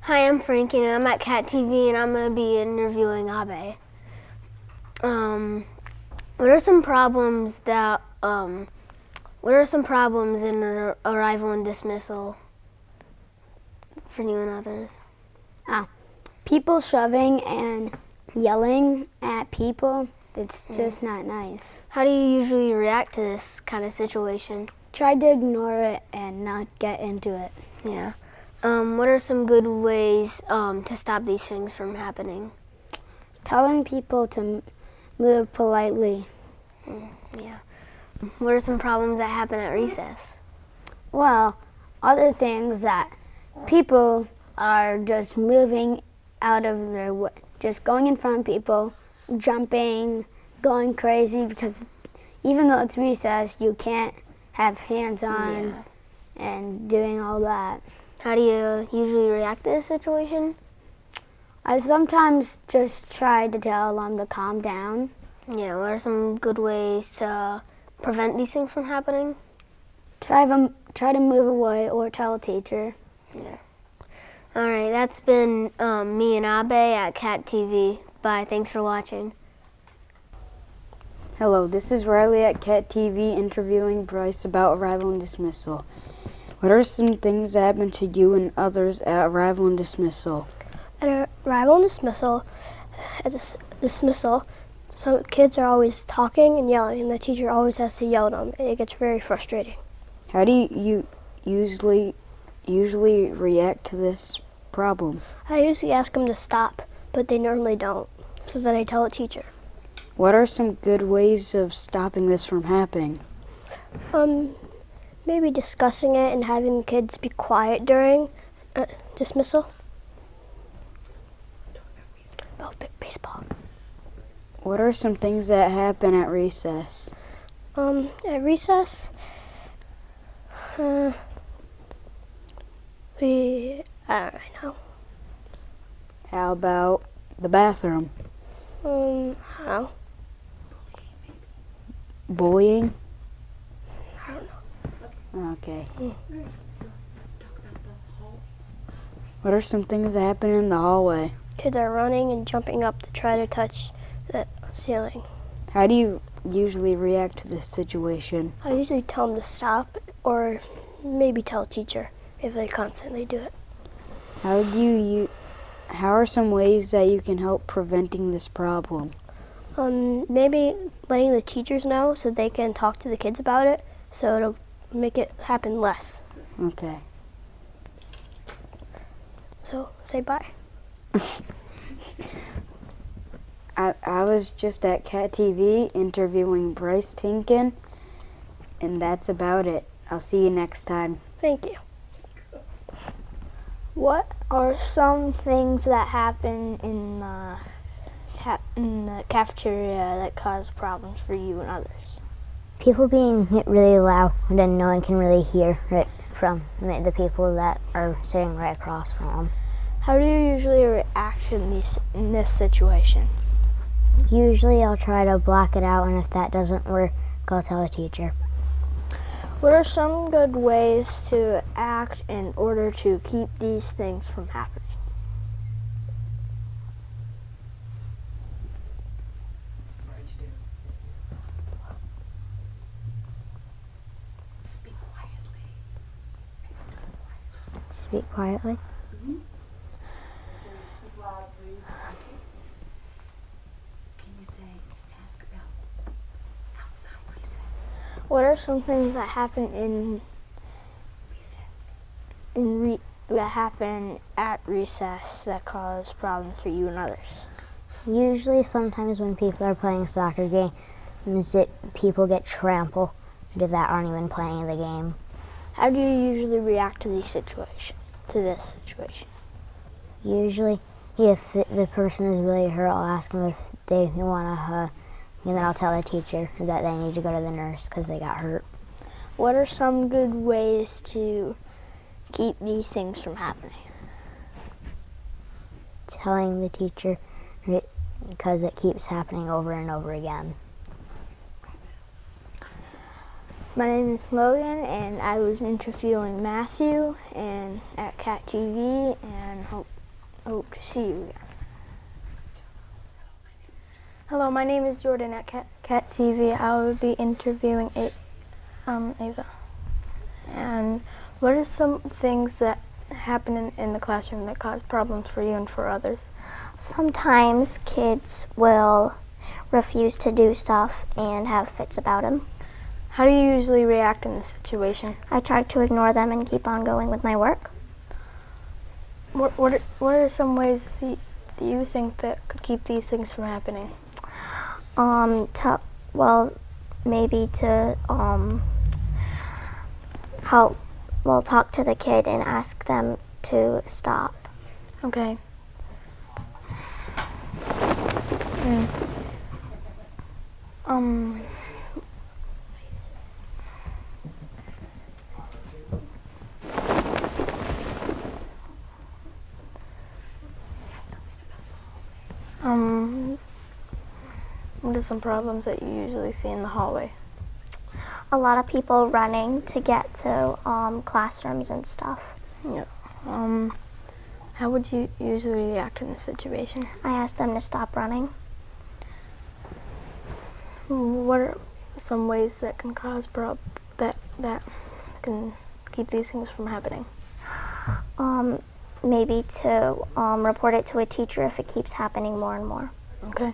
Hi, I'm Frankie, and I'm at Cat TV, and I'm going to be interviewing Abe. What are some problems in arrival and dismissal for you and others? People shoving and yelling at people, it's just not nice. How do you usually react to this kind of situation? Try to ignore it and not get into it. Yeah. What are some good ways to stop these things from happening? Telling people to move politely. Yeah. What are some problems that happen at recess? Well, other things that people are just moving out of their way, just going in front of people, jumping, going crazy, because even though it's recess, you can't have hands on and doing all that. How do you usually react to this situation? I sometimes just try to tell them to calm down. Yeah, what are some good ways to prevent these things from happening? Try to move away or tell a teacher. Yeah. All right, that's been me and Abe at Cat TV. Bye, thanks for watching. Hello, this is Riley at Cat TV interviewing Bryce about arrival and dismissal. What are some things that happen to you and others at arrival and dismissal? At arrival and dismissal, some kids are always talking and yelling, and the teacher always has to yell at them, and it gets very frustrating. How do you usually react to this problem? I usually ask them to stop, but they normally don't, so then I tell the teacher. What are some good ways of stopping this from happening? Maybe discussing it and having the kids be quiet during dismissal. Oh, baseball. What are some things that happen at recess? At recess, I don't know. How about the bathroom? How? Bullying? I don't know. Okay. What are some things that happen in the hallway? Kids are running and jumping up to try to touch the ceiling. How do you usually react to this situation? I usually tell them to stop, or maybe tell a teacher if they constantly do it. How are some ways that you can help preventing this problem? Maybe letting the teachers know so they can talk to the kids about it, so it'll make it happen less. Okay. So say bye. I was just at Cat TV interviewing Bryce Tinkin, and that's about it. I'll see you next time. Thank you. What are some things that happen in the cafeteria that cause problems for you and others? People being really loud and no one can really hear it from the people that are sitting right across from them. How do you usually react in this situation? Usually I'll try to block it out, and if that doesn't work, I'll tell a teacher. What are some good ways to act in order to keep these things from happening? Speak quietly. What are some things that happen that happen at recess that cause problems for you and others? Usually sometimes when people are playing soccer games, people get trampled that aren't even playing the game. How do you usually react to this situation? Usually, if the person is really hurt, I'll ask them if they want a hug, and then I'll tell the teacher that they need to go to the nurse because they got hurt. What are some good ways to keep these things from happening? Telling the teacher because it keeps happening over and over again. My name is Logan, and I was interviewing Matthew and at Cat TV, and hope hope to see you again. Hello, my name is Jordan at Cat TV. I will be interviewing Ava. And what are some things that happen in the classroom that cause problems for you and for others? Sometimes kids will refuse to do stuff and have fits about them. How do you usually react in this situation? I try to ignore them and keep on going with my work. What are some ways that you think that could keep these things from happening? Maybe to talk to the kid and ask them to stop. Okay. What are some problems that you usually see in the hallway? A lot of people running to get to classrooms and stuff. Yeah. How would you usually react in this situation? I ask them to stop running. What are some ways that can cause that can keep these things from happening? Maybe to report it to a teacher if it keeps happening more and more. Okay.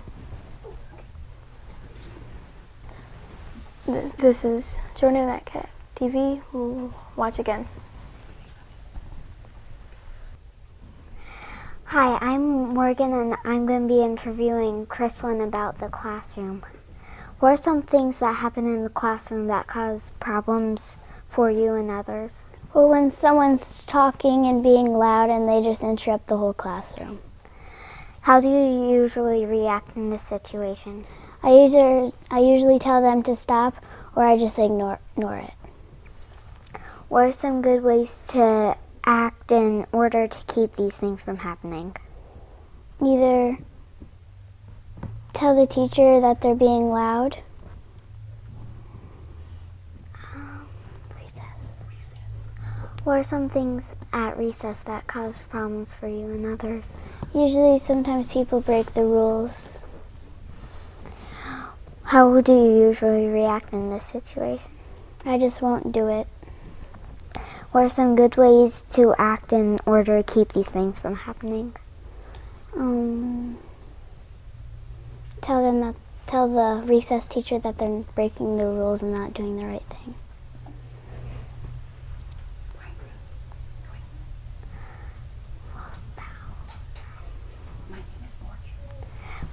This is Jordan at Cat TV. We'll watch again. Hi, I'm Morgan and I'm going to be interviewing Chrislyn about the classroom. What are some things that happen in the classroom that cause problems for you and others? Well, when someone's talking and being loud and they just interrupt the whole classroom. How do you usually react in this situation? I usually tell them to stop, or I just ignore it. What are some good ways to act in order to keep these things from happening? Either tell the teacher that they're being loud. What are some things at recess that cause problems for you and others? Usually, sometimes people break the rules. How do you usually react in this situation? I just won't do it. What are some good ways to act in order to keep these things from happening? Tell the recess teacher that they're breaking the rules and not doing the right thing.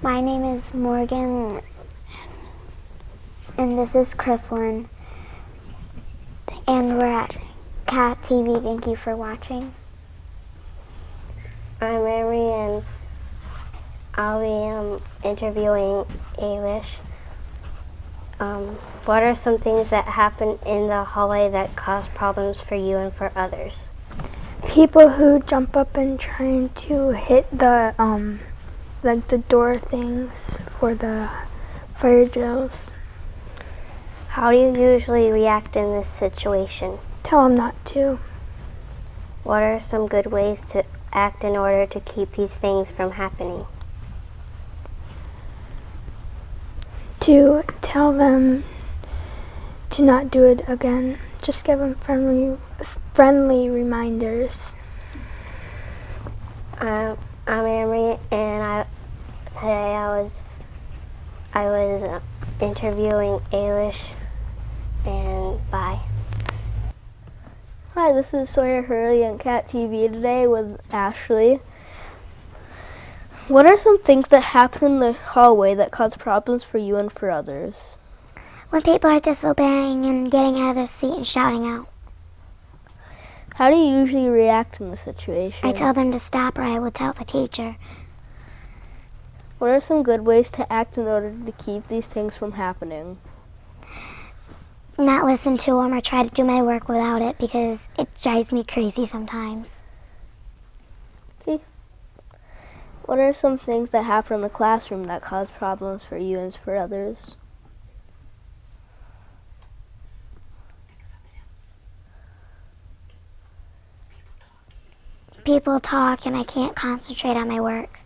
My name is Morgan, and this is Chrislyn, and we're at Cat TV. Thank you for watching. I'm Mary, and I'll be interviewing Ailish. What are some things that happen in the hallway that cause problems for you and for others? People who jump up and trying to hit the like the door things for the fire drills. How do you usually react in this situation? Tell them not to. What are some good ways to act in order to keep these things from happening? To tell them to not do it again. Just give them friendly reminders. I'm Emery, and today I was interviewing Ailish, and bye. Hi, this is Sawyer Hurley on Cat TV today with Ashley. What are some things that happen in the hallway that cause problems for you and for others? When people are disobeying and getting out of their seat and shouting out, How do you usually react in this situation? I tell them to stop or I will tell the teacher. What are some good ways to act in order to keep these things from happening? Not listen to them or try to do my work without it because it drives me crazy sometimes. Okay. What are some things that happen in the classroom that cause problems for you and for others? people talk and I can't concentrate on my work.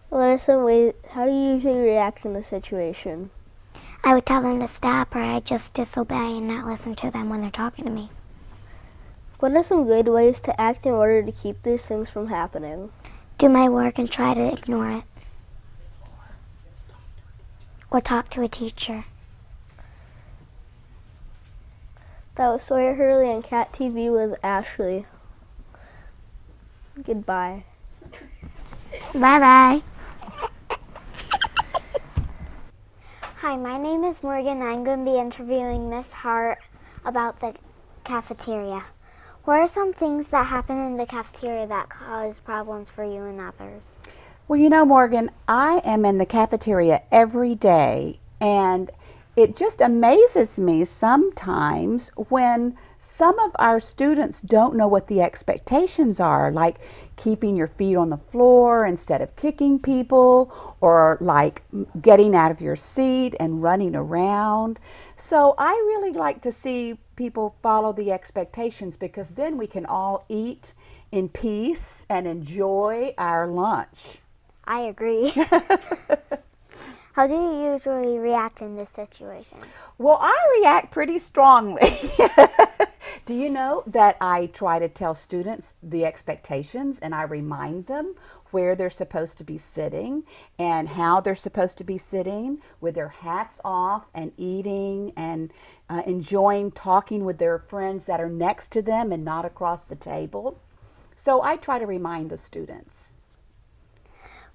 What are some ways, how do you usually react in this situation? I would tell them to stop, or I'd just disobey and not listen to them when they're talking to me. What are some good ways to act in order to keep these things from happening? Do my work and try to ignore it. Or talk to a teacher. That was Sawyer Hurley on Cat TV with Ashley. Goodbye. Bye-bye. Hi, my name is Morgan. I'm going to be interviewing Miss Hart about the cafeteria. What are some things that happen in the cafeteria that cause problems for you and others? Well, you know, Morgan, I am in the cafeteria every day, and it just amazes me sometimes when some of our students don't know what the expectations are, like keeping your feet on the floor instead of kicking people, or like getting out of your seat and running around. So I really like to see people follow the expectations, because then we can all eat in peace and enjoy our lunch. I agree. How do you usually react in this situation? Well, I react pretty strongly. Do you know that I try to tell students the expectations, and I remind them where they're supposed to be sitting and how they're supposed to be sitting, with their hats off and eating and enjoying talking with their friends that are next to them and not across the table. So I try to remind the students.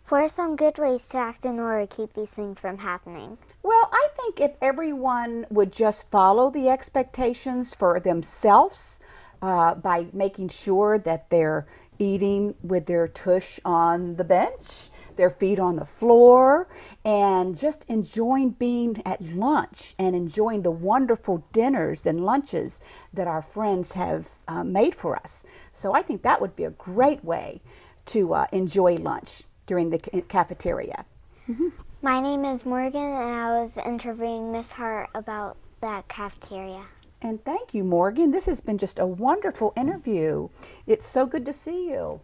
What are some good ways to act in order to keep these things from happening? Well, I think if everyone would just follow the expectations for themselves by making sure that they're eating with their tush on the bench, their feet on the floor, and just enjoying being at lunch and enjoying the wonderful dinners and lunches that our friends have made for us. So I think that would be a great way to enjoy lunch during the cafeteria. Mm-hmm. My name is Morgan, and I was interviewing Miss Hart about that cafeteria. And thank you, Morgan. This has been just a wonderful interview. It's so good to see you.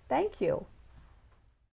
Thank you.